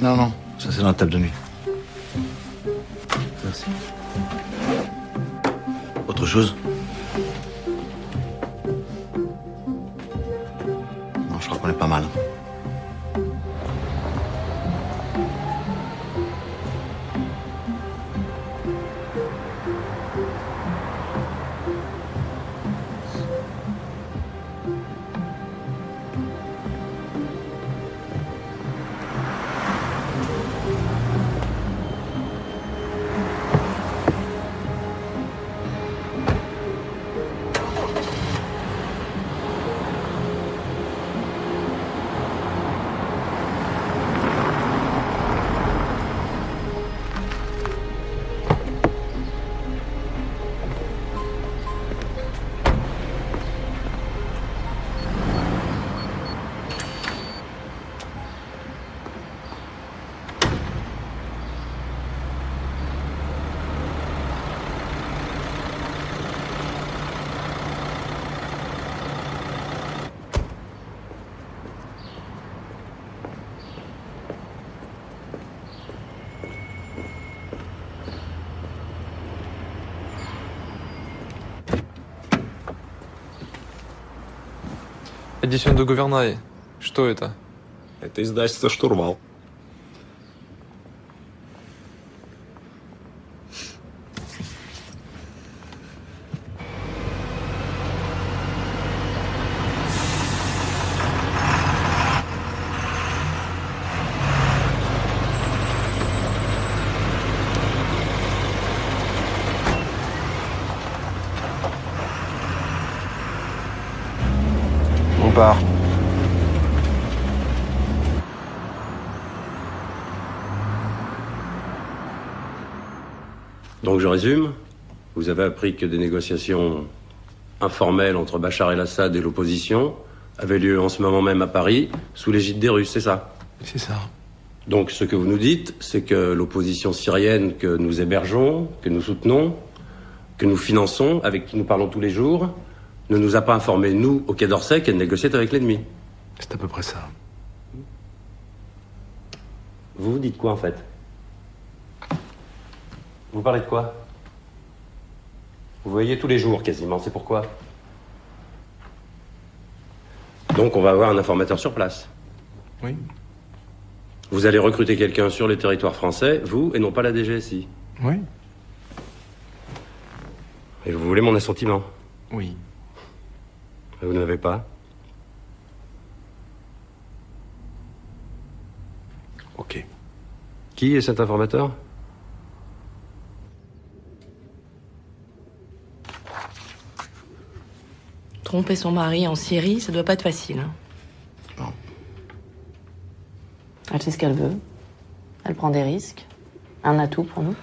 Non, non, ça c'est dans la table de nuit. Merci. Autre chose? Non, je crois qu'on est pas mal. Edition de Gouvernail. Что это? Это издательство «Штурвал». On part. Donc je résume. Vous avez appris que des négociations informelles entre Bachar el-Assad et l'opposition avaient lieu en ce moment même à Paris, sous l'égide des Russes, c'est ça? C'est ça. Donc ce que vous nous dites, c'est que l'opposition syrienne que nous hébergeons, que nous soutenons, que nous finançons, avec qui nous parlons tous les jours, ne nous a pas informés, nous, au Quai d'Orsay, qu'elle négociait avec l'ennemi. C'est à peu près ça. Vous dites quoi, en fait? Vous parlez de quoi? Vous voyez tous les jours, quasiment, c'est pourquoi? Donc on va avoir un informateur sur place. Oui. Vous allez recruter quelqu'un sur le territoire français, vous, et non pas la DGSI. Oui. Et vous voulez mon assentiment? Oui. Et vous n'avez pas? Ok. Qui est cet informateur? Tromper son mari en Syrie, ça doit pas être facile. Hein. Non. Elle sait ce qu'elle veut. Elle prend des risques. Un atout pour nous.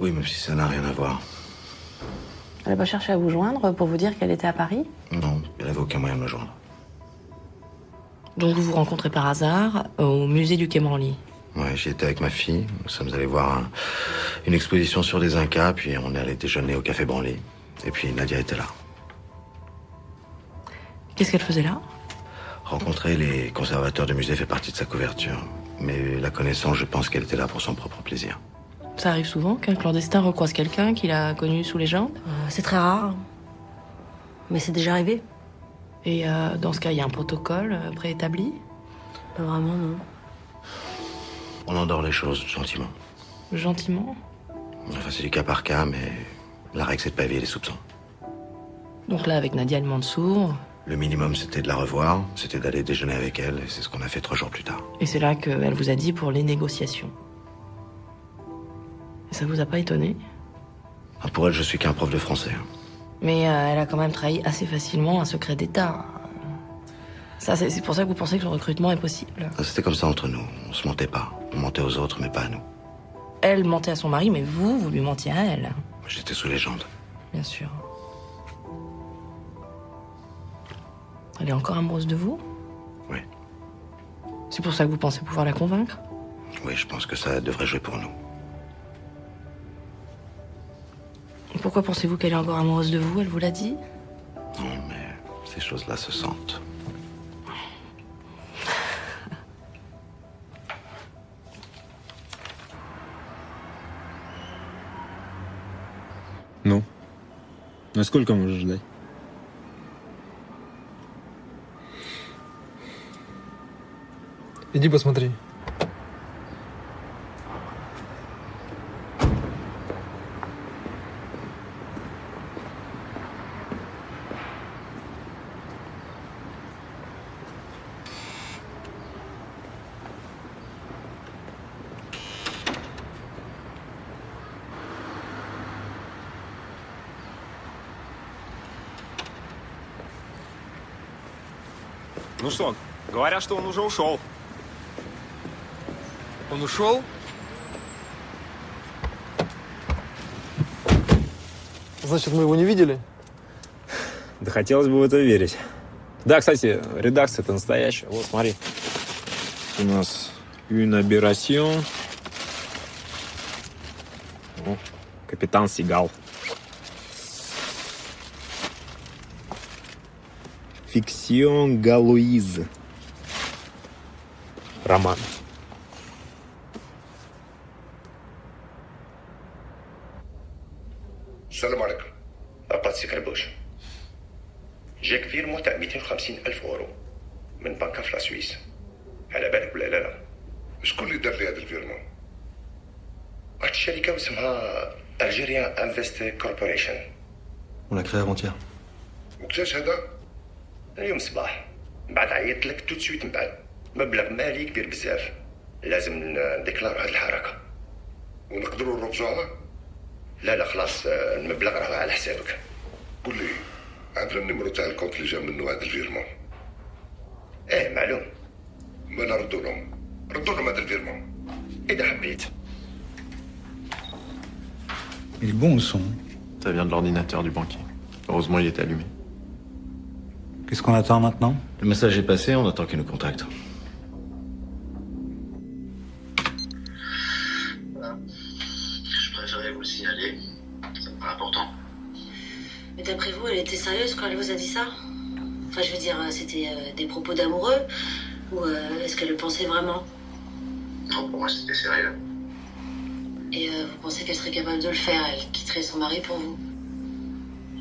Oui, même si ça n'a rien à voir. Elle n'a pas cherché à vous joindre pour vous dire qu'elle était à Paris? Non, elle avait aucun moyen de me joindre. Donc vous vous rencontrez par hasard au musée du Quai Branly. Ouais, j'y étais avec ma fille. Nous sommes allés voir une exposition sur des Incas, puis on est allé déjeuner au Café Branly. Et puis Nadia était là. Qu'est-ce qu'elle faisait là? Rencontrer les conservateurs du musée fait partie de sa couverture. Mais la connaissance, je pense qu'elle était là pour son propre plaisir. Ça arrive souvent qu'un clandestin recroise quelqu'un qu'il a connu sous les jambes? C'est très rare. Mais c'est déjà arrivé. Et dans ce cas, il y a un protocole préétabli? Pas vraiment, non. On endort les choses gentiment. Gentiment? Enfin, c'est du cas par cas, mais la règle, c'est de pas éveiller les soupçons. Donc là, avec Nadia El Mansour... Le minimum, c'était de la revoir, c'était d'aller déjeuner avec elle, et c'est ce qu'on a fait 3 jours plus tard. Et c'est là qu'elle vous a dit pour les négociations. Et ça vous a pas étonné? Ah, pour elle, je suis qu'un prof de français. Mais elle a quand même trahi assez facilement un secret d'État. Ça, c'est pour ça que vous pensez que le recrutement est possible? Ah, c'était comme ça entre nous, on se mentait pas. On mentait aux autres, mais pas à nous. Elle mentait à son mari, mais vous lui mentiez à elle. J'étais sous légende. Bien sûr. Elle est encore amoureuse de vous? Oui. C'est pour ça que vous pensez pouvoir la convaincre? Oui, je pense que ça devrait jouer pour nous. Pourquoi pensez-vous qu'elle est encore amoureuse de vous? Elle vous l'a dit? Non, mais ces choses-là se sentent. А сколько можешь ждать? Иди посмотри. Ну что, говорят, что он уже ушел. Он ушел? Значит, мы его не видели? Да хотелось бы в это верить. Да, кстати, редакция-то настоящая. Вот, смотри. У нас une aberration. О, капитан Сигал. Фиксион Галуиз. Роман. السلام عليكم. أباتسي كربوش. جاك فيرمو تاع 250 ألف أورو من بنكة في سويس. على بالك ولا لا؟ شكون اللي دار لي هذا الفيرمون؟ واحد الشركة اسمها ألجيريا انفست كوربوريشن. On l'a créé avant-hier. وقتاش هذا؟ اليوم الصباح. من بعد عيطت لك تو سويت من بعد. مبلغ مالي كبير بزاف. لازم نديكلارو هذه الحركة. ونقدروا نرجعوها؟ لا خلاص المبلغ راه على حسابك. قول لي عندنا النمرو تاع الكونت اللي جا منه هذا الفيرمون. ايه معلوم. ما نردوا لهم هذا الفيرمون اذا حبيت. Il est bon le son. Ça vient de l'ordinateur du banquier. Heureusement, il est allumé. Qu'est-ce qu'on attend maintenant? Le message est passé, on attend qu'il nous contacte. Je préférais vous le signaler. Ça me paraît important. Mais d'après vous, elle était sérieuse quand elle vous a dit ça? Enfin, je veux dire, c'était des propos d'amoureux? Ou est-ce qu'elle le pensait vraiment? Non, pour moi, c'était sérieux. Et vous pensez qu'elle serait capable de le faire? Elle quitterait son mari pour vous?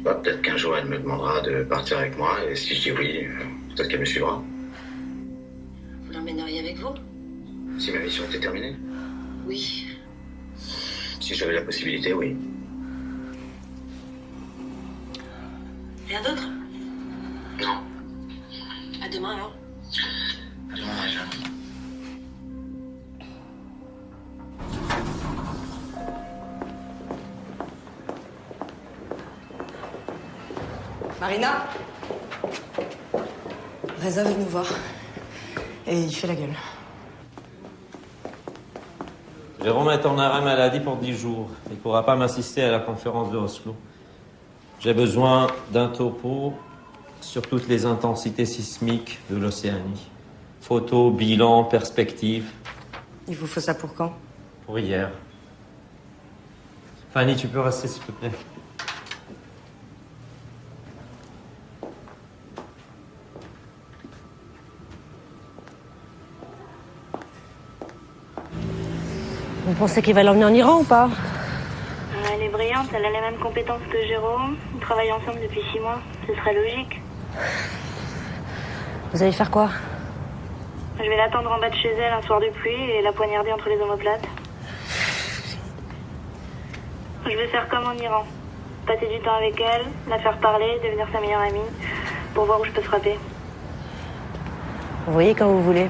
Bah, peut-être qu'un jour, elle me demandera de partir avec moi. Et si je dis oui, peut-être qu'elle me suivra. Vous l'emmèneriez avec vous? Si ma mission était terminée. Oui. Si j'avais la possibilité, oui. Rien d'autre? Non. À demain, alors. À demain, Marie-Jeanne. Marina? Reza veut nous voir. Et il fait la gueule. Jérôme est en arrêt maladie pour 10 jours. Il ne pourra pas m'assister à la conférence de Oslo. J'ai besoin d'un topo sur toutes les intensités sismiques de l'Océanie. Photos, bilan, perspectives. Il vous faut ça pour quand? Pour hier. Fanny, tu peux rester, s'il te plaît. Vous pensez qu'il va l'emmener en Iran ou pas? Elle est brillante, elle a les mêmes compétences que Jérôme. Ils travaillent ensemble depuis 6 mois. Ce serait logique. Vous allez faire quoi? Je vais l'attendre en bas de chez elle un soir de pluie et la poignarder entre les omoplates. Je vais faire comme en Iran. Passer du temps avec elle, la faire parler, devenir sa meilleure amie, pour voir où je peux frapper. Vous voyez quand vous voulez.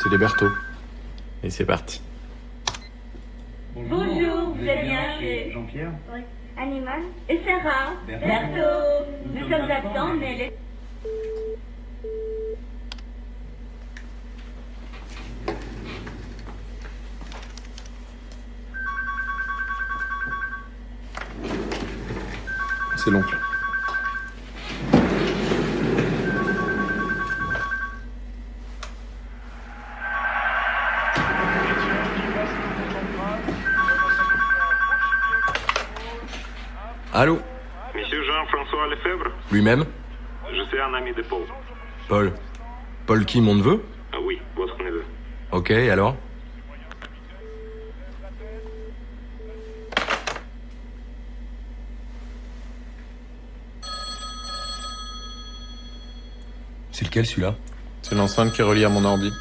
C'est les Berthaud. Et c'est parti. Bonjour, vous êtes bien chez Jean-Pierre. Oui. Animal et Sarah. Berthaud. Nous sommes absents, mais les... C'est l'oncle. Allô? Monsieur Jean-François Lefebvre? Lui-même? Je suis un ami de Paul. Paul. Paul qui, mon neveu? Ah oui, votre neveu. Ok, alors? C'est lequel, celui-là? C'est l'enceinte qui est reliée à mon ordi.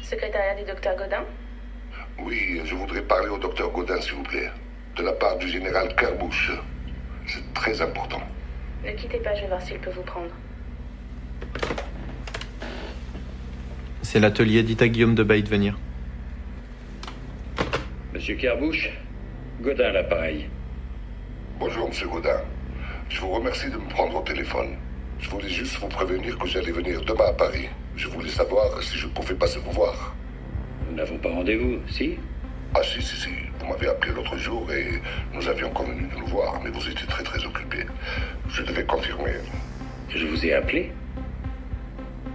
Secrétariat du docteur Godin? Oui, je voudrais parler au docteur Godin, s'il vous plaît. De la part du général Carbouche. C'est très important. Ne quittez pas, je vais voir s'il peut vous prendre. C'est l'atelier d'Ita Guillaume de Baït de venir. Monsieur Carbouche, Godin à l'appareil. Bonjour, monsieur Godin. Je vous remercie de me prendre au téléphone. Je voulais juste vous prévenir que j'allais venir demain à Paris. Je voulais savoir si je pouvais passer vous voir. Nous n'avons pas rendez-vous, si? Ah si. Vous m'avez appelé l'autre jour et nous avions convenu de nous voir, mais vous étiez très très occupé. Je devais confirmer. Je vous ai appelé?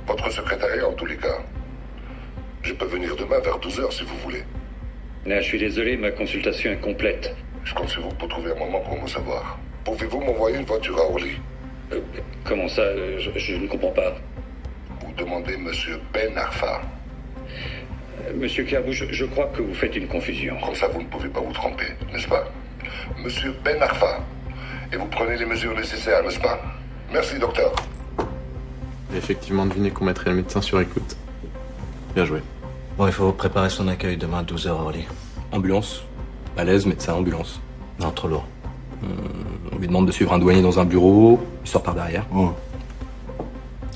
Votre secrétariat en tous les cas. Je peux venir demain vers 12h si vous voulez. Là, je suis désolé, ma consultation est complète. Je compte sur vous pour trouver un moment pour me savoir. Pouvez-vous m'envoyer une voiture à Orly? Comment ça? Je ne comprends pas. Vous demandez monsieur Ben Arfa. Monsieur Carbouche, je crois que vous faites une confusion. Comme ça, vous ne pouvez pas vous tromper, n'est-ce pas? Monsieur Ben Arfa. Et vous prenez les mesures nécessaires, n'est-ce pas? Merci, docteur. J'ai effectivement deviné qu'on mettrait le médecin sur écoute. Bien joué. Bon, il faut préparer son accueil demain à 12h à Orly. Ambulance. Malaise, médecin, ambulance. Non, trop lourd. On lui demande de suivre un douanier dans un bureau, il sort par derrière.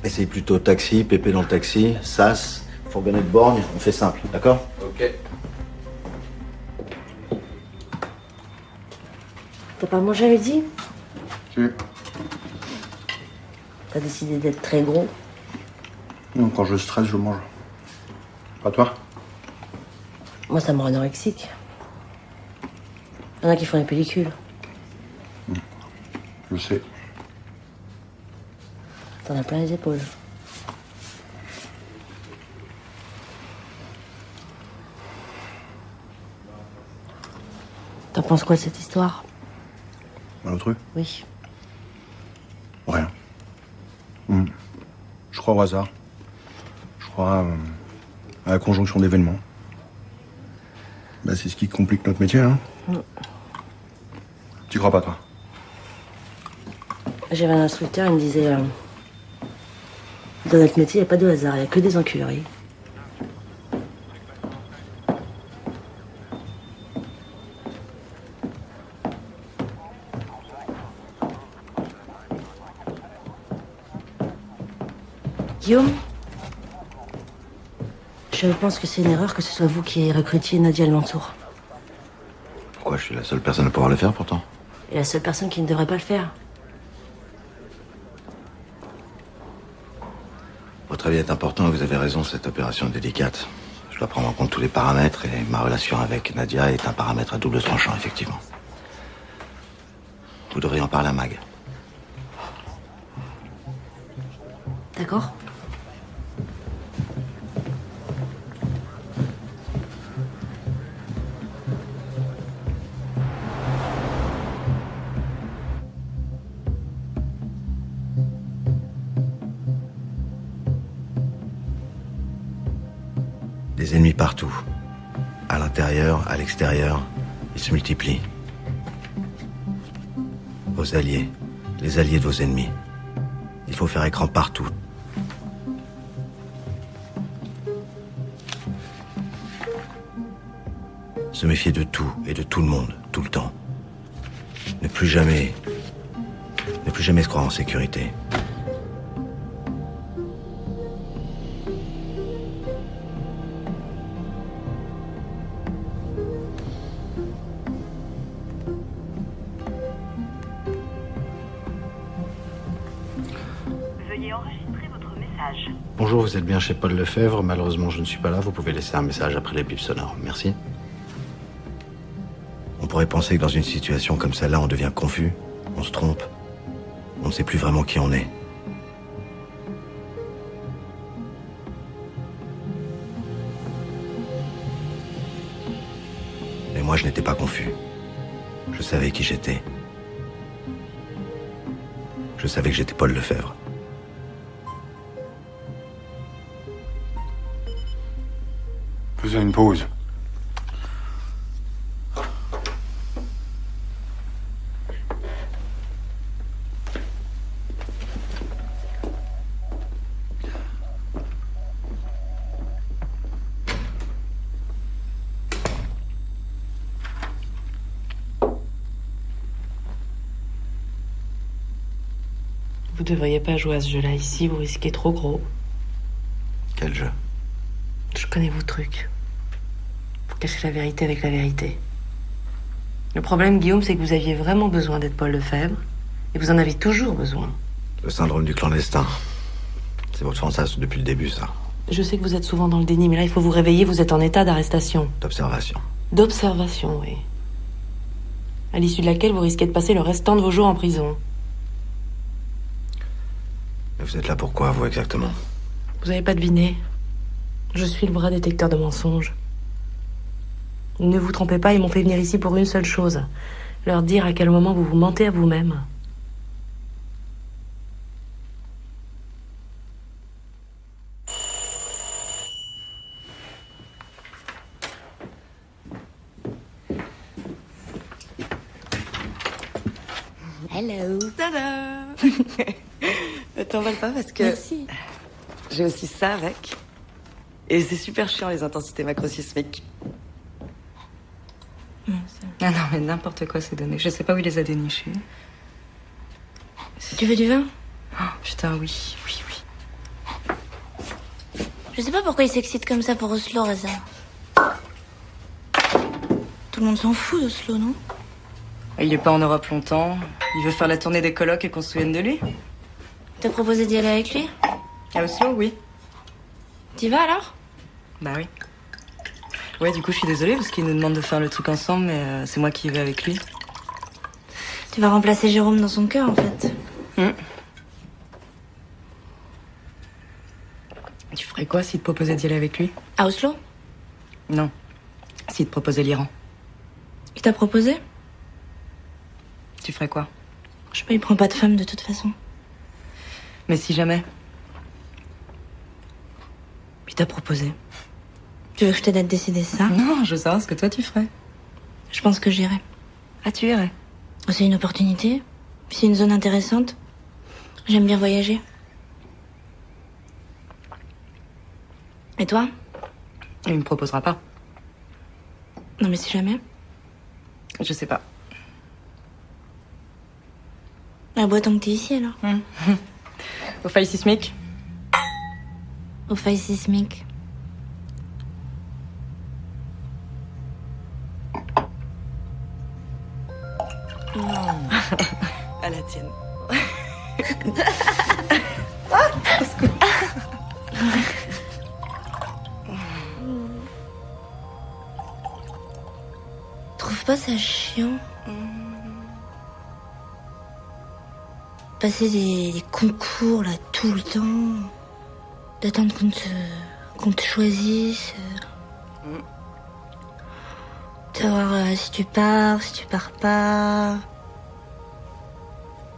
Essaye plutôt taxi, Pépé dans le taxi, sas, fourgonnette borgne, on fait simple, d'accord? Ok. T'as pas mangé à midi? Si. T'as décidé d'être très gros? Non, quand je stresse, je mange. Pas toi? Moi, ça me rend anorexique. Il y en a qui font des pellicules. Je sais. T'en as plein les épaules. T'en penses quoi de cette histoire? Un truc? Oui. Rien. Je crois au hasard. Je crois à la conjonction d'événements. Bah, c'est ce qui complique notre métier, hein? Tu crois pas, toi? J'avais un instructeur, il me disait... dans notre métier, il n'y a pas de hasard, il n'y a que des enculeries. Guillaume, je pense que c'est une erreur que ce soit vous qui recrutiez Nadia Mansour. Pourquoi? Je suis la seule personne à pouvoir le faire, pourtant. Et la seule personne qui ne devrait pas le faire. Votre avis est important et vous avez raison, cette opération est délicate. Je dois prendre en compte tous les paramètres et ma relation avec Nadia est un paramètre à double tranchant, effectivement. Vous devriez en parler à Mag. D'accord? Des ennemis partout. À l'intérieur, à l'extérieur, ils se multiplient. Vos alliés, les alliés de vos ennemis. Il faut faire écran partout. Se méfier de tout et de tout le monde, tout le temps. Ne plus jamais se croire en sécurité. Bonjour, vous êtes bien chez Paul Lefebvre. Malheureusement, je ne suis pas là. Vous pouvez laisser un message après les bips sonores. Merci. On pourrait penser que dans une situation comme celle-là, on devient confus, on se trompe, on ne sait plus vraiment qui on est. Mais moi, je n'étais pas confus. Je savais qui j'étais. Je savais que j'étais Paul Lefebvre. Faisons une pause. Vous devriez pas jouer à ce jeu-là ici, vous risquez trop gros. Quel jeu? Je connais vos trucs. Vous cachez la vérité avec la vérité. Le problème, Guillaume, c'est que vous aviez vraiment besoin d'être Paul Lefebvre, et vous en avez toujours besoin. Le syndrome du clandestin. C'est votre fantasme depuis le début, ça. Je sais que vous êtes souvent dans le déni, mais là, il faut vous réveiller, vous êtes en état d'arrestation. D'observation. D'observation, oui. À l'issue de laquelle vous risquez de passer le restant de vos jours en prison. Mais vous êtes là pourquoi, vous, exactement? Vous n'avez pas deviné. Je suis le vrai détecteur de mensonges. Ne vous trompez pas, ils m'ont fait venir ici pour une seule chose. Leur dire à quel moment vous vous mentez à vous-même. Hello. Tada. T'emballes pas parce que... Merci. J'ai aussi ça avec. Et c'est super chiant les intensités macrosismiques. Ah non, mais n'importe quoi ces données. Je sais pas où il les a dénichées. Tu veux du vin? Oh, putain, oui. Je sais pas pourquoi il s'excite comme ça pour Oslo, Reza. Tout le monde s'en fout d'Oslo, non? Il est pas en Europe longtemps. Il veut faire la tournée des colocs et qu'on se souvienne de lui. T'as proposé d'y aller avec lui? À Oslo, oui. T'y vas alors? Bah oui. Ouais, du coup, je suis désolée parce qu'il nous demande de faire le truc ensemble, mais c'est moi qui y vais avec lui. Tu vas remplacer Jérôme dans son cœur, en fait. Tu ferais quoi s'il te proposait d'y aller avec lui? À Oslo? Non. S'il te proposait l'Iran. Il t'a proposé? Tu ferais quoi? Je sais pas, il prend pas de femme de toute façon. Mais si jamais. Il t'a proposé. Tu veux que je t'aide à te décider ça? Non, je veux savoir ce que toi tu ferais. Je pense que j'irai. Ah, tu irais? C'est une opportunité. Puis c'est une zone intéressante. J'aime bien voyager. Et toi? Il me proposera pas. Non, mais si jamais. Je sais pas. La boîte tant que t'es ici alors. Au failles sismiques? Au failles sismiques. À la tienne. Trouve pas ça chiant? Passer des concours là tout le temps, d'attendre qu'on te choisisse, savoir si tu pars pas,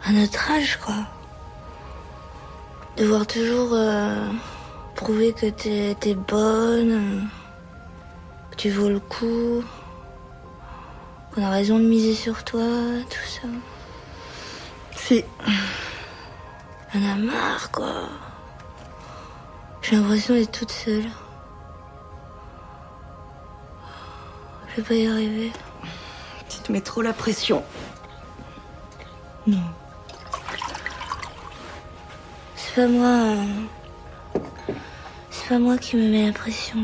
à notre âge quoi, devoir toujours prouver que t'es bonne, que tu vaux le coup, qu'on a raison de miser sur toi, tout ça. Si. On en a marre, quoi. J'ai l'impression d'être toute seule. Je vais pas y arriver. Tu te mets trop la pression. Non. C'est pas moi. C'est pas moi qui me mets la pression.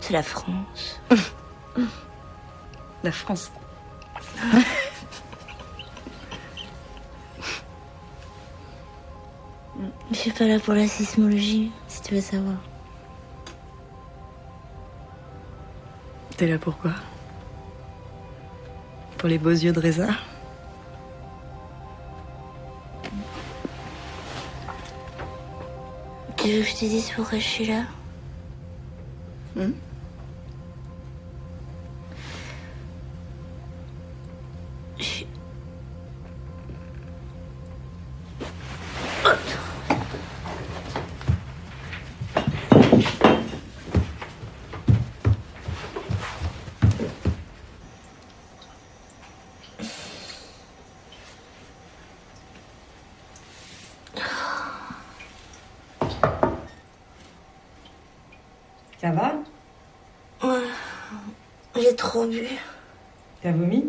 C'est la France. La France. Je suis pas là pour la sismologie, si tu veux savoir. T'es là pour quoi? Pour les beaux yeux de Reza? Tu veux que je te dise pourquoi je suis là? Ça va? Ouais, j'ai trop bu. T'as vomi?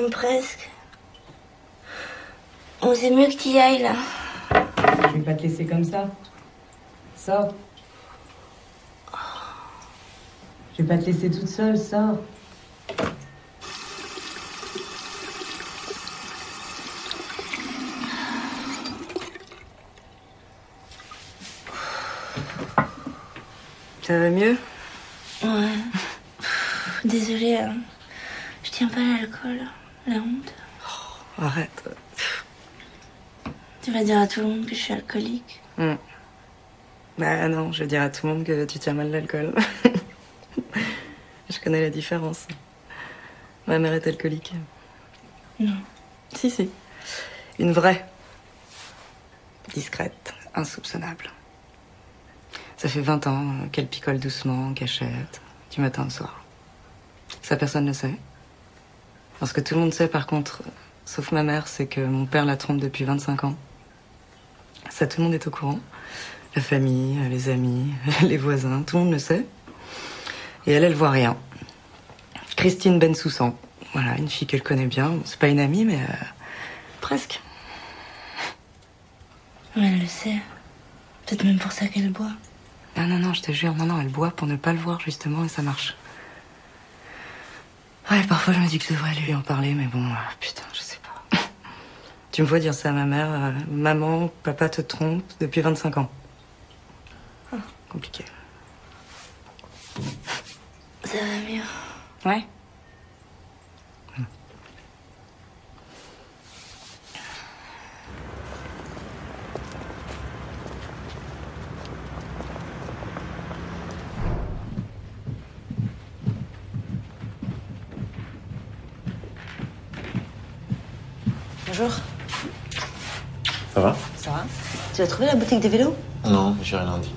Presque. On sait mieux que tu y ailles, là. Je vais pas te laisser comme ça. Sors. Je vais pas te laisser toute seule, sors. Ça va mieux? Ouais. Désolée, hein. Je tiens pas l'alcool. La honte. Arrête. Tu vas dire à tout le monde que je suis alcoolique. Bah non, je vais dire à tout le monde que tu tiens mal l'alcool. Je connais la différence. Ma mère est alcoolique. Non. Si. Une vraie. Discrète, insoupçonnable. Ça fait 20 ans qu'elle picole doucement, en cachette, du matin au soir. Ça, personne ne sait. Parce que tout le monde sait, par contre, sauf ma mère, c'est que mon père la trompe depuis 25 ans. Ça, tout le monde est au courant. La famille, les amis, les voisins, tout le monde le sait. Et elle voit rien. Christine Bensoussan. Voilà, une fille qu'elle connaît bien. C'est pas une amie, mais presque. Mais elle le sait. Peut-être même pour ça qu'elle boit. Non, je te jure, non, elle boit pour ne pas le voir, justement, et ça marche. Ouais, parfois je me dis que je devrais lui en parler, mais bon, putain, je sais pas. Tu me vois dire ça à ma mère, maman, papa te trompe depuis 25 ans. Compliqué. Ça va mieux. Ouais. Bonjour. Ça va? Ça va? Tu as trouvé la boutique des vélos? Non, j'ai rien dit.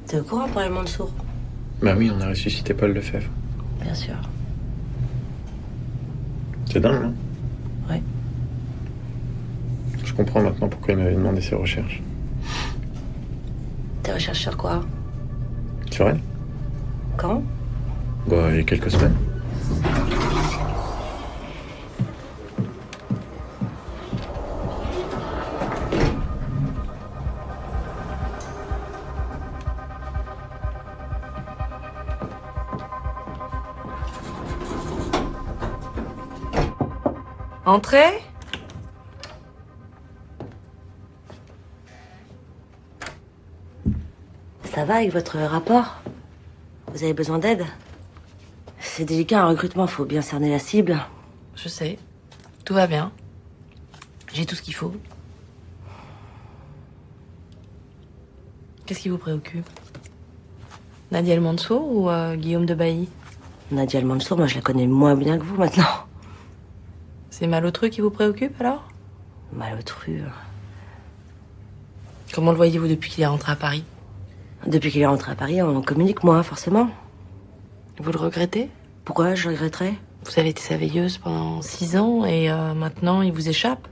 T'es au courant pour Allemand sourd? Bah oui, on a ressuscité Paul Lefebvre. Bien sûr. C'est dingue, non? Ouais. Je comprends maintenant pourquoi il m'avait demandé ses recherches. Tes recherches sur quoi? Sur elle? Quand? Bah, il y a quelques semaines. Entrez. Ça va avec votre rapport? Vous avez besoin d'aide? C'est délicat un recrutement, faut bien cerner la cible. Je sais. Tout va bien. J'ai tout ce qu'il faut. Qu'est-ce qui vous préoccupe? Nadia El Mansour ou Guillaume de Bailly? Nadia El Mansour, moi je la connais moins bien que vous maintenant. C'est Malotru qui vous préoccupe alors? Malotru. Comment le voyez-vous depuis qu'il est rentré à Paris? Depuis qu'il est rentré à Paris, on communique moins, forcément. Vous le regrettez? Pourquoi je regretterais? Vous avez été sa veilleuse pendant 6 ans et maintenant il vous échappe?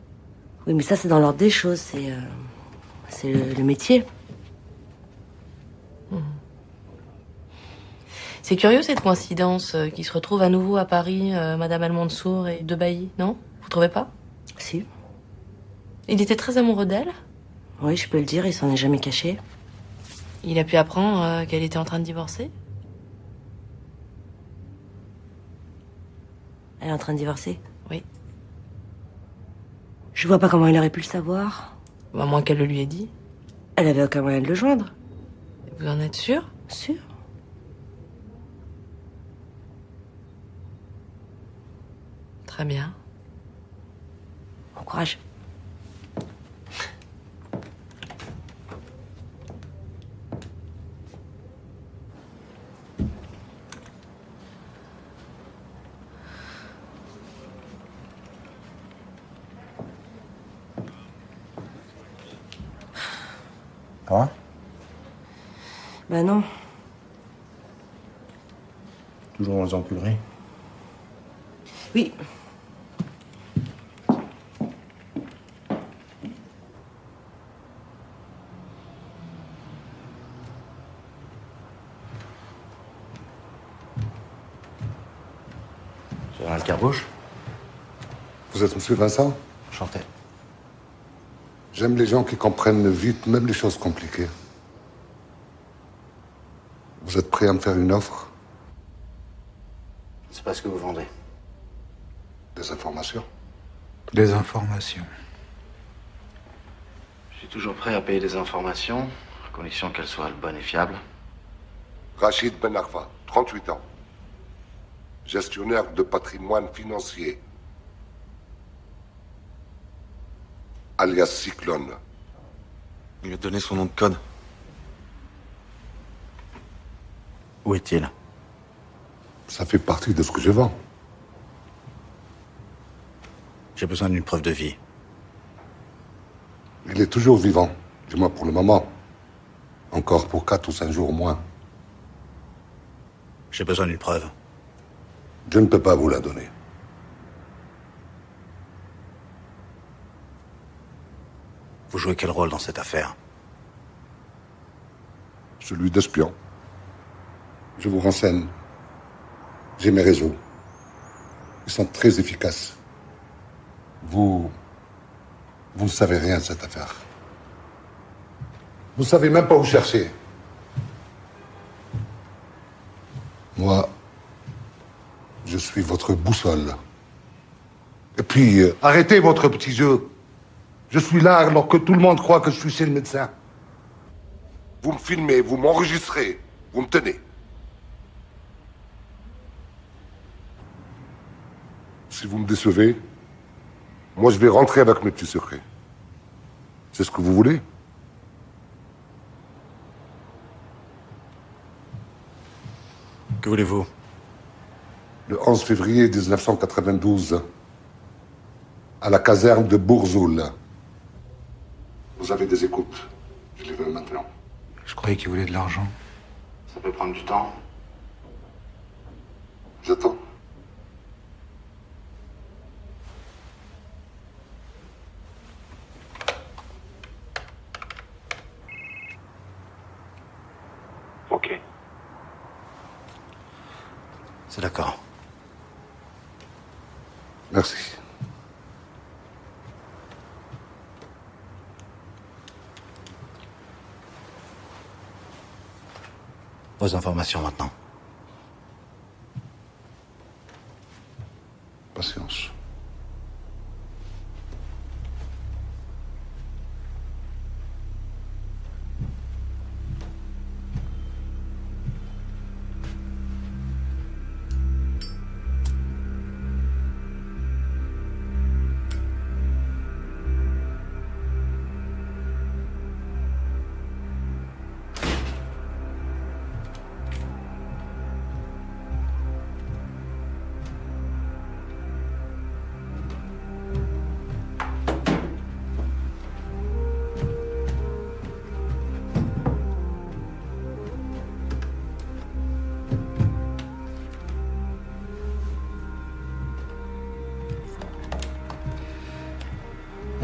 Oui, mais ça c'est dans l'ordre des choses, c'est le métier. C'est curieux cette coïncidence qui se retrouve à nouveau à Paris, Madame El Mansour et de Bailly, non? Vous trouvez pas? Si. Il était très amoureux d'elle? Oui, je peux le dire, il s'en est jamais caché. Il a pu apprendre qu'elle était en train de divorcer? Elle est en train de divorcer? Oui. Je vois pas comment il aurait pu le savoir. À moins qu'elle le lui ait dit. Elle avait aucun moyen de le joindre. Vous en êtes sûr? Sûr. Très bien. Bon courage. Ça va? Bah non. Toujours dans les enculeries? Oui. Général Carbouche? Vous êtes monsieur Vincent? Enchanté. J'aime les gens qui comprennent vite, même les choses compliquées. Vous êtes prêt à me faire une offre? C'est pas ce que vous vendez. Des informations? Des informations. Je suis toujours prêt à payer des informations, à condition qu'elles soient bonnes et fiables. Rachid Ben Arfa, 38 ans. Gestionnaire de patrimoine financier. Alias Cyclone. Il lui a donné son nom de code. Où est-il? Ça fait partie de ce que je vends. J'ai besoin d'une preuve de vie. Il est toujours vivant, du moins pour le moment. Encore pour 4 ou 5 jours au moins. J'ai besoin d'une preuve. Je ne peux pas vous la donner. Vous jouez quel rôle dans cette affaire? Celui d'espion. Je vous renseigne. J'ai mes réseaux. Ils sont très efficaces. Vous ne savez rien de cette affaire. Vous ne savez même pas où chercher. Moi, je suis votre boussole. Et puis, arrêtez votre petit jeu. Je suis là alors que tout le monde croit que je suis chez le médecin. Vous me filmez, vous m'enregistrez, vous me tenez. Si vous me décevez, moi je vais rentrer avec mes petits secrets. C'est ce que vous voulez? Que voulez-vous? Le 11 février 1992, à la caserne de Bourzoul. Vous avez des écoutes. Je les veux maintenant. Je croyais qu'il voulait de l'argent. Ça peut prendre du temps. J'attends. Ok. C'est d'accord. Merci. Vos informations maintenant. Patience.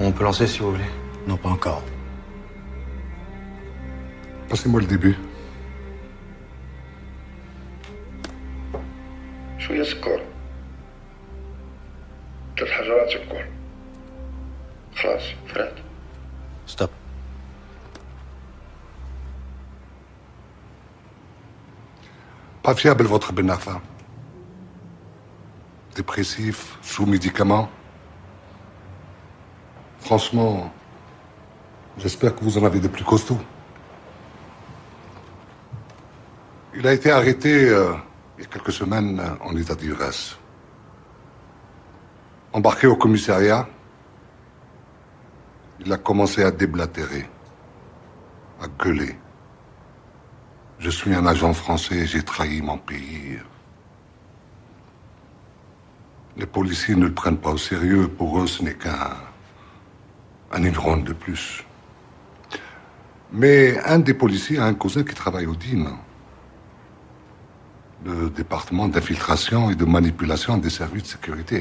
On peut lancer si vous voulez. Non, pas encore. Passez-moi le début. شوية سكر 3 حجرات سكر خلاص فرات. Stop. Pas fiable votre Ben Arfa. dépressif, sous médicaments. Franchement, j'espère que vous en avez de plus costauds. Il a été arrêté il y a quelques semaines en état d'ivresse. Embarqué au commissariat, il a commencé à déblatérer, à gueuler. Je suis un agent français, j'ai trahi mon pays. Les policiers ne le prennent pas au sérieux. Pour eux, ce n'est qu'un ivrogne de plus. Mais un des policiers a un cousin qui travaille au DIM, le département d'infiltration et de manipulation des services de sécurité.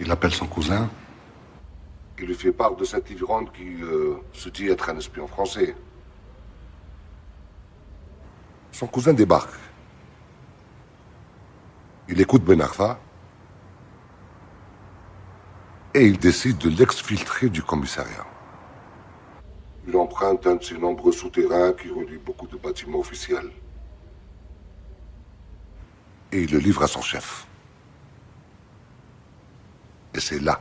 Il appelle son cousin. Il lui fait part de cet ivrogne qui se dit être un espion français. Son cousin débarque. Il écoute Ben Arfa et il décide de l'exfiltrer du commissariat. Il emprunte un de ses nombreux souterrains qui relient beaucoup de bâtiments officiels. Et il le livre à son chef. Et c'est là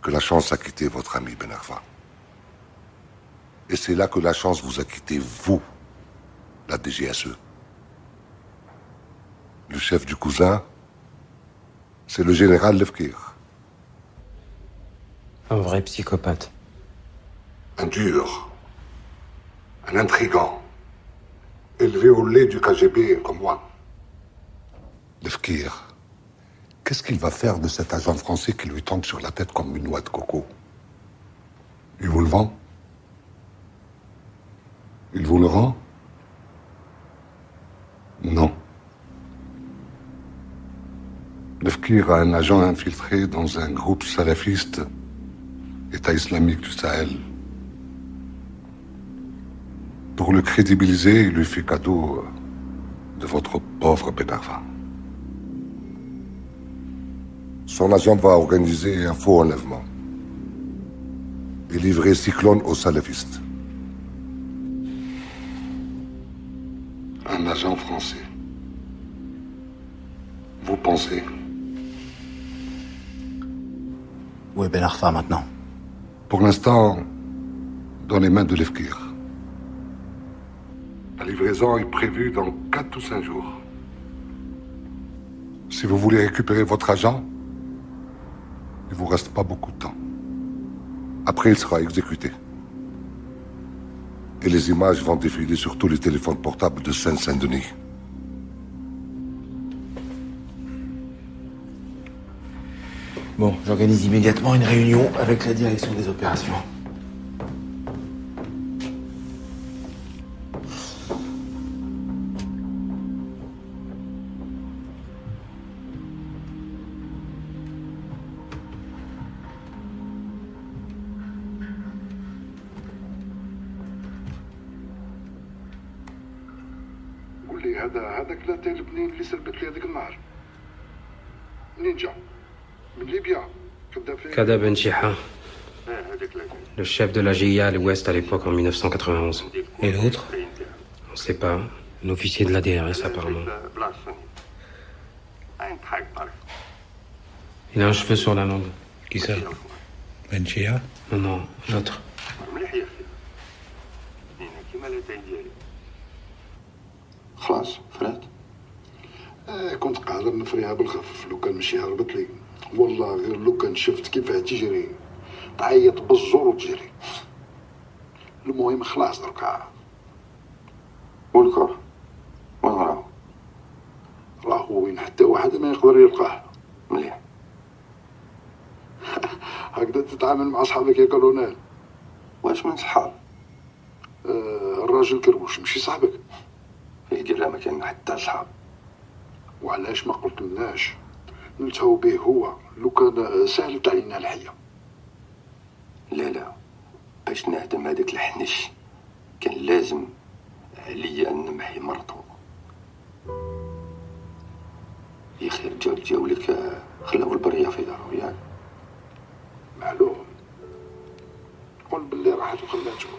que la chance a quitté votre ami Ben Arfa. Et c'est là que la chance vous a quitté, vous, la DGSE. Le chef du cousin, c'est le général Lefkir. Un vrai psychopathe. Un dur, un intrigant, élevé au lait du KGB comme moi. Lefkir, qu'est-ce qu'il va faire de cet agent français qui lui tombe sur la tête comme une noix de coco? Il vous le vend? Il vous le rend? Non. Lefkir a un agent infiltré dans un groupe salafiste, État islamique du Sahel. Pour le crédibiliser, il lui fait cadeau de votre pauvre Ben Arfa. Son agent va organiser un faux enlèvement et livrer Cyclone aux salafistes. Un agent français. Vous pensez? Où est Ben Arfa maintenant? Pour l'instant, dans les mains de Lefkir. La livraison est prévue dans 4 ou 5 jours. Si vous voulez récupérer votre agent, il vous reste pas beaucoup de temps. Après, il sera exécuté. Et les images vont défiler sur tous les téléphones portables de Seine-Saint-Denis. Bon, j'organise immédiatement une réunion avec la direction des opérations. قول لي هذاك لاتين البنين اللي سربت لي هذاك النهار منين جا؟ من ليبيا. Kada Ben Chiha, le chef de la GIA à l'Ouest à l'époque en 1991. Et l'autre? On ne sait pas. Un officier de la DRS apparemment. Il a un cheveu sur la langue. Qui ça? Ben Chia? Non, non, l'autre. خلاص فرات. كنت قادر نفريها بالخف لو كان مشي هربت لي. والله غير لو كان شفت كيفاه تجري تعيط بالزور وتجري. المهم خلاص دركا. والكره وين راهو وين حتى واحد ما يقدر يلقاه. مليح. هكذا تتعامل مع صحابك يا كولونيل. واش من صحاب؟ الراجل كروش ماشي صاحبك. يدير ما كان حتى صحاب. وعلاش ما قلتلناش نلتهو به هو لو كان سهلت علينا الحياة. لا باش نهدم هذاك الحنش كان لازم عليا ان نمحي مرتو. يا خير الرجال جاو لك خلاو البرية في دارو ياك. معلوم. قول باللي راحت وخلاتو.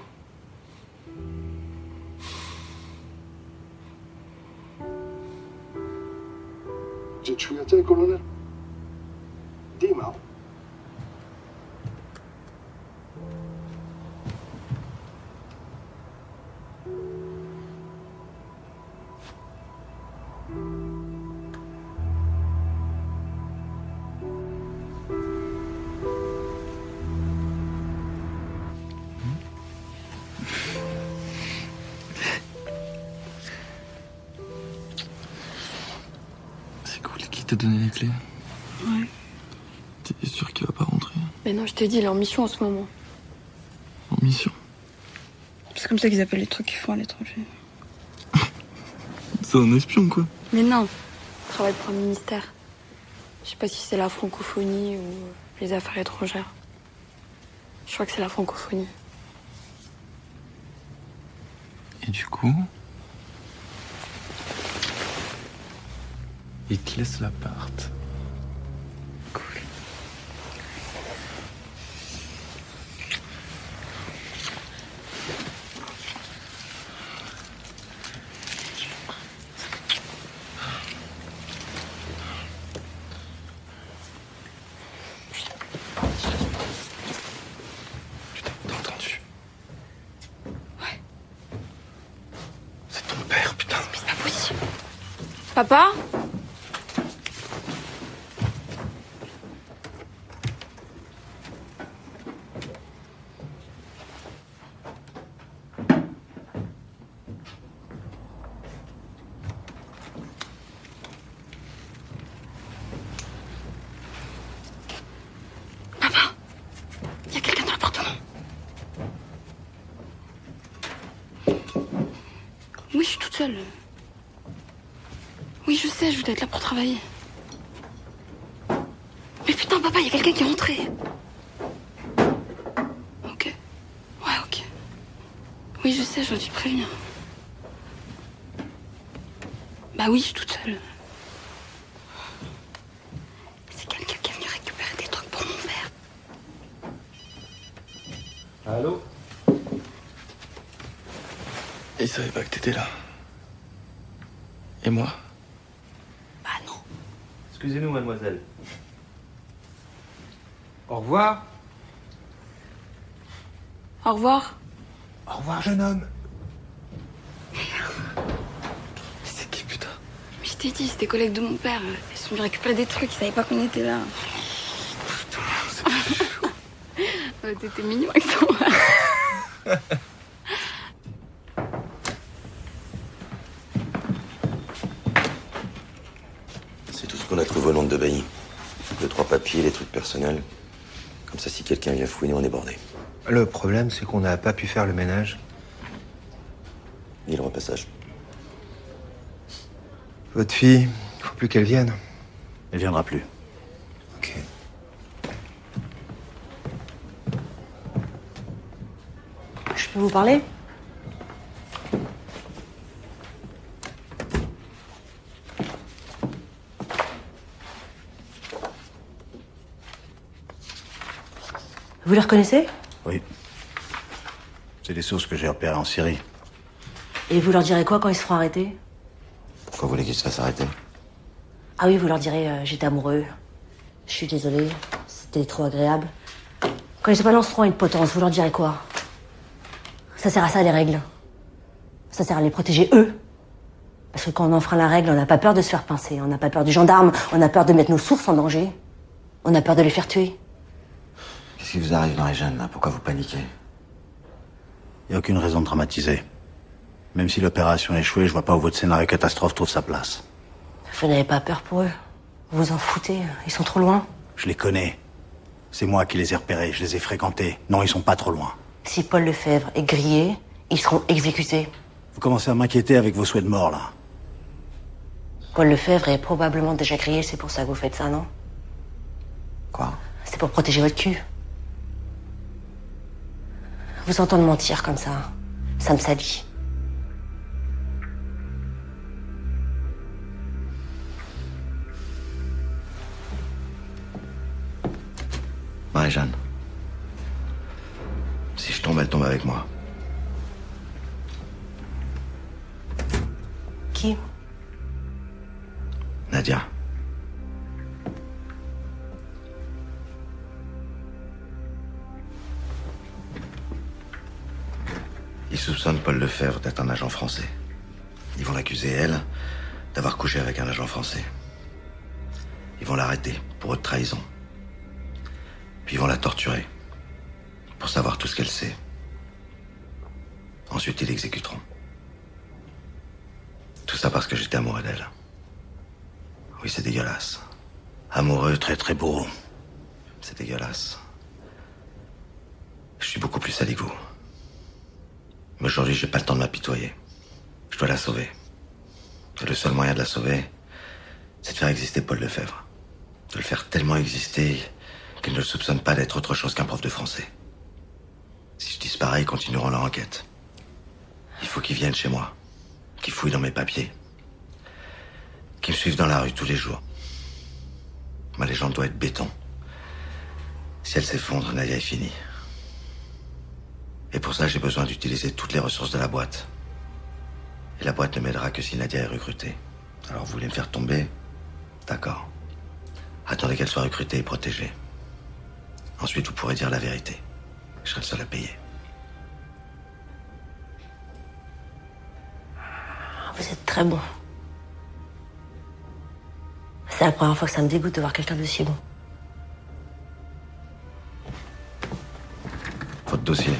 شويه تاكل ولا ديما T'as donné les clés? Ouais. T'es sûr qu'il va pas rentrer? Mais non, je te dis, il est en mission en ce moment. En mission? C'est comme ça qu'ils appellent les trucs qu'ils font à l'étranger. C'est un espion, quoi. Mais non, il travaille pour un ministère. Je sais pas si c'est la francophonie ou les affaires étrangères. Je crois que c'est la francophonie. Et du coup, il te laisse l'appart. Cool. T'as entendu? Ouais. C'est ton père, putain. Mais c'est pas possible. Papa? Oui, je suis toute seule. Oui, je sais, je dois être là pour travailler. Mais putain, papa, il y a quelqu'un qui est rentré. Ok. Ouais, ok. Oui, je sais, j'aurais dû te prévenir. Bah oui, je suis toute seule. C'est quelqu'un qui est venu récupérer des trucs pour mon père. Allô? Il savait pas que t'étais là. Et moi? Bah non. Excusez-nous, mademoiselle. Au revoir. Au revoir. Au revoir, jeune homme. C'est qui, putain? Mais je t'ai dit, c'était des collègues de mon père. Ils sont venus récupérer des trucs, ils savaient pas qu'on était là. Ouais, t'étais mignon avec ton père. C'est tout ce qu'on a trouvé au long de Bailly. 2-3 papiers, les trucs personnels. Comme ça, si quelqu'un vient fouiner, on est bordé. Le problème, c'est qu'on n'a pas pu faire le ménage. Ni le repassage. Votre fille, il faut plus qu'elle vienne. Elle viendra plus. Ok. Je peux vous parler? Vous les reconnaissez? Oui. C'est des sources que j'ai repérées en Syrie. Et vous leur direz quoi quand ils se feront arrêter? Pourquoi vous voulez qu'ils se fassent arrêter? Ah oui, vous leur direz j'étais amoureux. Je suis désolée, c'était trop agréable. Quand ils se balanceront à une potence, vous leur direz quoi? Ça sert à ça les règles. Ça sert à les protéger eux. Parce que quand on enfreint la règle, on n'a pas peur de se faire pincer, on n'a pas peur du gendarme, on a peur de mettre nos sources en danger. On a peur de les faire tuer. Qu'est-ce qui vous arrive, Marie-Jeanne, là? Pourquoi vous paniquez? Il n'y a aucune raison de dramatiser. Même si l'opération a échoué, je vois pas où votre scénario catastrophe trouve sa place. Vous n'avez pas peur pour eux. Vous vous en foutez, ils sont trop loin. Je les connais. C'est moi qui les ai repérés, je les ai fréquentés. Non, ils sont pas trop loin. Si Paul Lefebvre est grillé, ils seront exécutés. Vous commencez à m'inquiéter avec vos souhaits de mort, là. Paul Lefebvre est probablement déjà grillé, c'est pour ça que vous faites ça, non? Quoi? C'est pour protéger votre cul. Vous entendre mentir comme ça me salit. Marie-Jeanne. Si je tombe, elle tombe avec moi. Qui? Nadia. Ils soupçonnent Paul Lefebvre d'être un agent français. Ils vont l'accuser, elle, d'avoir couché avec un agent français. Ils vont l'arrêter pour haute trahison. Puis ils vont la torturer pour savoir tout ce qu'elle sait. Ensuite, ils l'exécuteront. Tout ça parce que j'étais amoureux d'elle. Oui, c'est dégueulasse. Amoureux, très très beau. C'est dégueulasse. Je suis beaucoup plus sali que vous. Mais aujourd'hui, j'ai pas le temps de m'apitoyer. Je dois la sauver. Et le seul moyen de la sauver, c'est de faire exister Paul Lefebvre. De le faire tellement exister qu'il ne le soupçonne pas d'être autre chose qu'un prof de français. Si je disparais, ils continueront leur enquête. Il faut qu'ils viennent chez moi, qu'ils fouillent dans mes papiers, qu'ils me suivent dans la rue tous les jours. Ma légende doit être béton. Si elle s'effondre, Nadia est finie. Et pour ça, j'ai besoin d'utiliser toutes les ressources de la boîte. Et la boîte ne m'aidera que si Nadia est recrutée. Alors vous voulez me faire tomber? D'accord. Attendez qu'elle soit recrutée et protégée. Ensuite, vous pourrez dire la vérité. Je serai le seul à payer. Vous êtes très bon. C'est la première fois que ça me dégoûte de voir quelqu'un de si bon. Votre dossier.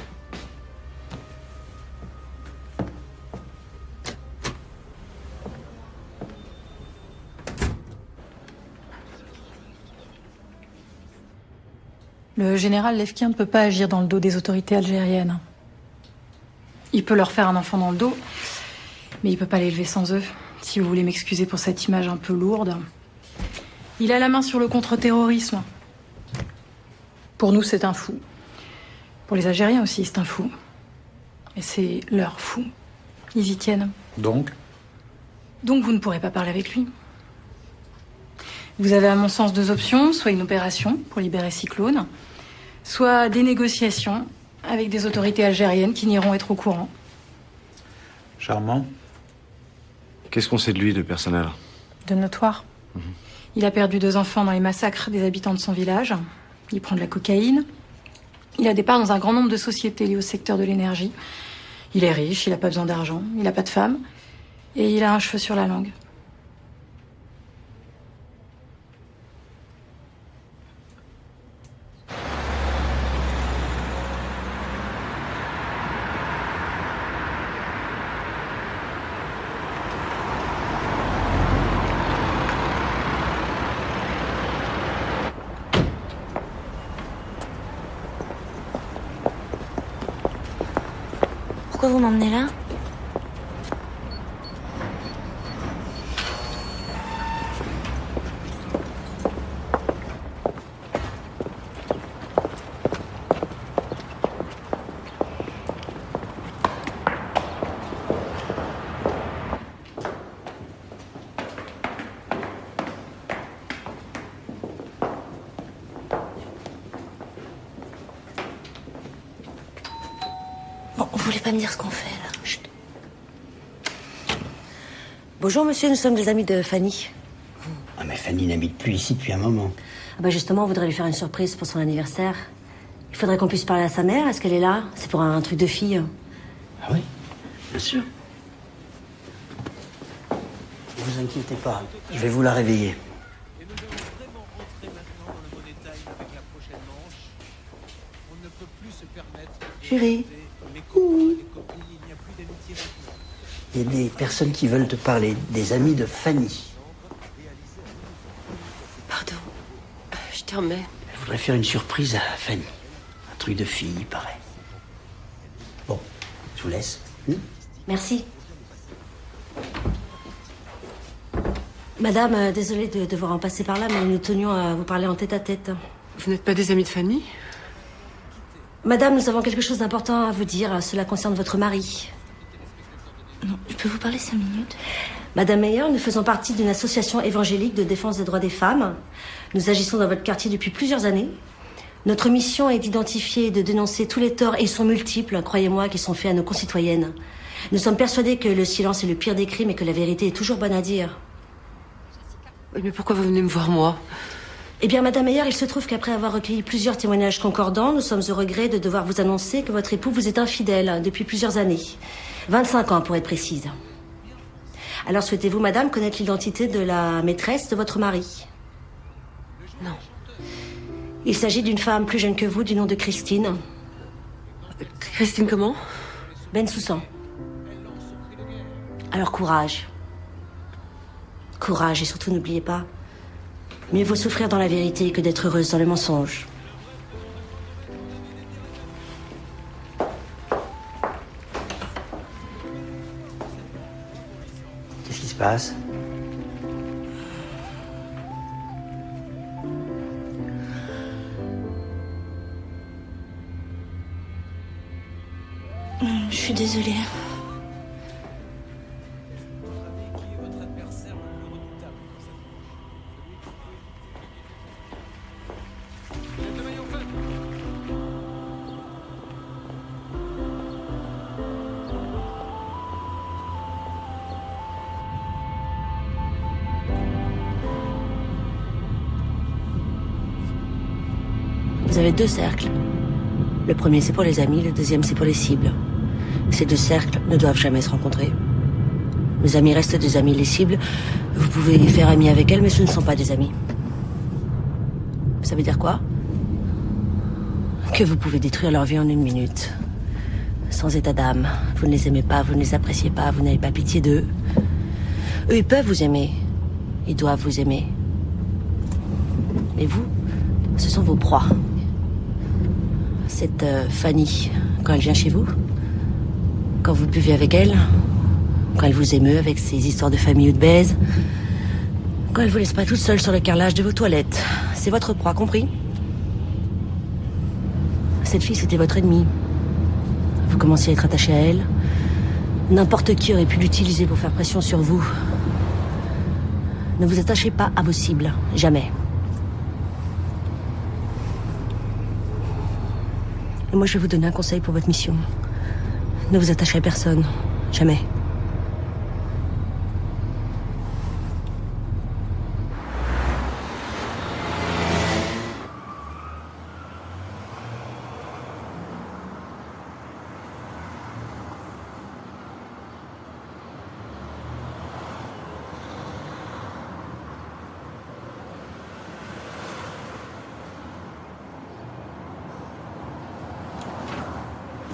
Le général Lefkien ne peut pas agir dans le dos des autorités algériennes. Il peut leur faire un enfant dans le dos, mais il peut pas l'élever sans eux. Si vous voulez m'excuser pour cette image un peu lourde. Il a la main sur le contre-terrorisme. Pour nous, c'est un fou. Pour les Algériens aussi, c'est un fou. Et c'est leur fou. Ils y tiennent. Donc, vous ne pourrez pas parler avec lui. Vous avez à mon sens deux options, soit une opération pour libérer Cyclone, soit des négociations avec des autorités algériennes qui n'iront être au courant. Charmant. Qu'est-ce qu'on sait de lui, de personnel? De notoire. Il a perdu 2 enfants dans les massacres des habitants de son village. Il prend de la cocaïne. Il a des parts dans un grand nombre de sociétés liées au secteur de l'énergie. Il est riche, il n'a pas besoin d'argent, il n'a pas de femme. Et il a un cheveu sur la langue. Pourquoi vous m'emmenez là? Bon, vous voulez pas me dire ce qu'on fait là? Chut. Bonjour monsieur, nous sommes des amis de Fanny. Ah mais Fanny n'habite plus ici depuis un moment. Ah bah justement, on voudrait lui faire une surprise pour son anniversaire. Il faudrait qu'on puisse parler à sa mère. Est-ce qu'elle est là? C'est pour un truc de fille. Ah oui, bien sûr. Ne vous inquiétez pas, je vais vous la réveiller. Chérie. Il y a des personnes qui veulent te parler, des amis de Fanny. Pardon, je te remets. Elle voudrait faire une surprise à Fanny. Un truc de fille, il paraît. Bon, je vous laisse. Merci. Madame, désolée de devoir en passer par là, mais nous tenions à vous parler en tête-à-tête. Vous n'êtes pas des amis de Fanny? Madame, nous avons quelque chose d'important à vous dire. Cela concerne votre mari. Non, je peux vous parler 5 minutes? Madame Meyer, nous faisons partie d'une association évangélique de défense des droits des femmes. Nous agissons dans votre quartier depuis plusieurs années. Notre mission est d'identifier et de dénoncer tous les torts, et ils sont multiples, croyez-moi, qui sont faits à nos concitoyennes. Nous sommes persuadés que le silence est le pire des crimes et que la vérité est toujours bonne à dire. Oui, mais pourquoi vous venez me voir, moi? Eh bien, Madame Meyer, il se trouve qu'après avoir recueilli plusieurs témoignages concordants, nous sommes au regret de devoir vous annoncer que votre époux vous est infidèle depuis plusieurs années. 25 ans, pour être précise. Alors, souhaitez-vous, Madame, connaître l'identité de la maîtresse de votre mari? Non. Il s'agit d'une femme plus jeune que vous, du nom de Christine. Christine comment? Bensoussan. Alors, courage. Courage, et surtout, n'oubliez pas, mieux vaut souffrir dans la vérité que d'être heureuse dans le mensonge. Qu'est-ce qui se passe? Je suis désolée. Vous avez deux cercles. Le premier, c'est pour les amis, le deuxième, c'est pour les cibles. Ces deux cercles ne doivent jamais se rencontrer. Les amis restent des amis, les cibles, vous pouvez faire ami avec elles, mais ce ne sont pas des amis. Ça veut dire quoi? Que vous pouvez détruire leur vie en 1 minute. Sans état d'âme. Vous ne les aimez pas, vous ne les appréciez pas, vous n'avez pas pitié d'eux. Eux, ils peuvent vous aimer. Ils doivent vous aimer. Mais vous, ce sont vos proies. Cette Fanny, quand elle vient chez vous, quand vous buvez avec elle, quand elle vous émeut avec ses histoires de famille ou de baise, quand elle vous laisse pas toute seule sur le carrelage de vos toilettes, c'est votre proie, compris? Cette fille, c'était votre ennemie. Vous commenciez à être attaché à elle. N'importe qui aurait pu l'utiliser pour faire pression sur vous. Ne vous attachez pas à vos cibles, jamais. Et moi, je vais vous donner un conseil pour votre mission. Ne vous attachez à personne, jamais.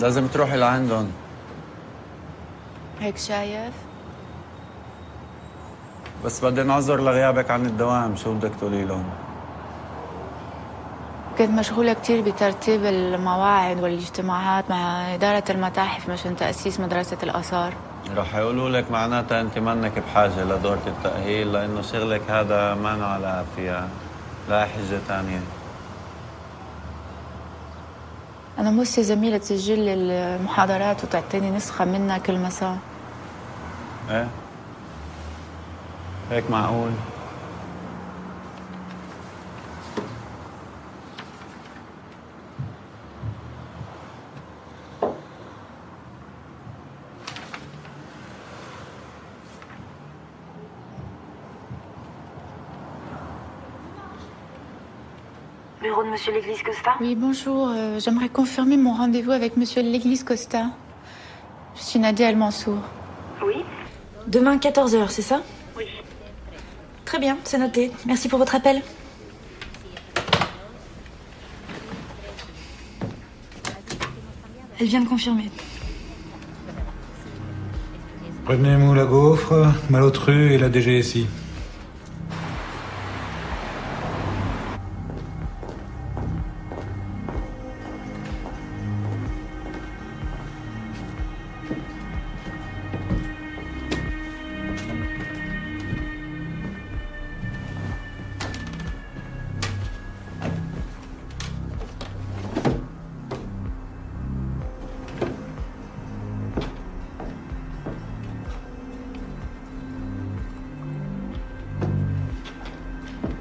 لازم تروحي لعندهم. هيك شايف؟ بس بدي نعذر لغيابك عن الدوام، شو بدك تقولي لهم؟ كنت مشغولة كتير بترتيب المواعيد والاجتماعات مع إدارة المتاحف مشان تأسيس مدرسة الآثار. رح يقولوا لك معناتها أنت منك بحاجة لدورة التأهيل لأنه شغلك هذا ما له علاقة فيها، لا حجة تانية. أنا موصية زميلة تسجل لي المحاضرات وتعطيني نسخة منها كل مساء. إيه؟ هيك معقول؟ Bureau de Monsieur l'Église Costa? Oui, bonjour. J'aimerais confirmer mon rendez-vous avec Monsieur l'Église Costa. Je suis Nadia El Mansour. Oui. Demain, 14h, c'est ça? Oui. Très bien, c'est noté. Merci pour votre appel. Elle vient de confirmer. Prévenez Moule à Gaufre, Malotru et la DGSI.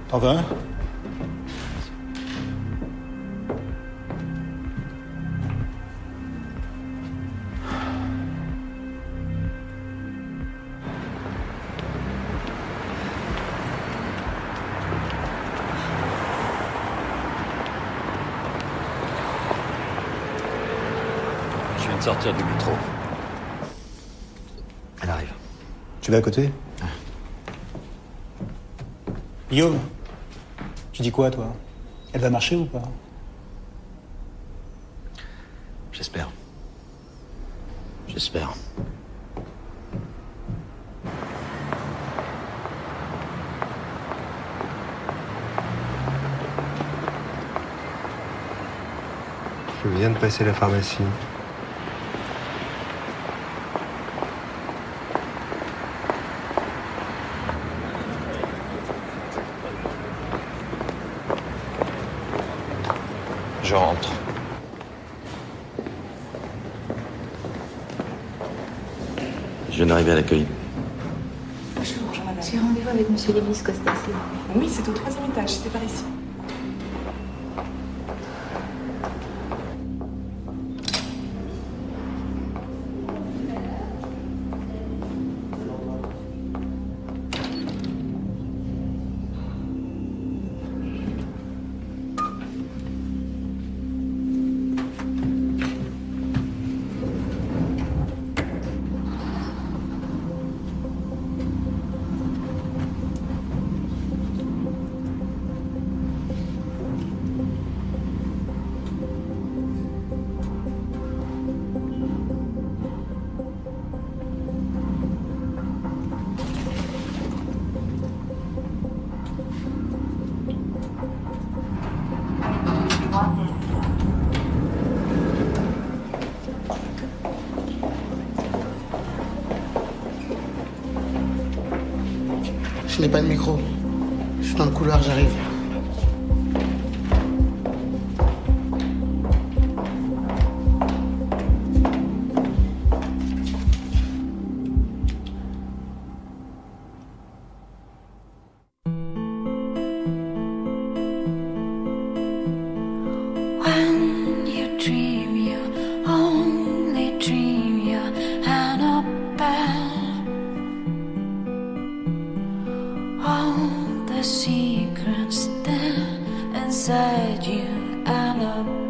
T'en veux un? vient de sortir du métro. Elle arrive. Tu vas à côté? Guillaume, tu dis quoi, toi? Elle va marcher ou pas? J'espère. J'espère. Je viens de passer la pharmacie. Je rentre. Je viens d'arriver à l'accueil. Bonjour, madame. J'ai rendez-vous avec monsieur Lévis Costa. Oui, c'est au 3e étage, c'est par ici. Je n'ai pas de micro. Je suis dans le couloir, j'arrive. When you dream, you only dream you're Annabelle. All the secrets there inside you, Annabelle.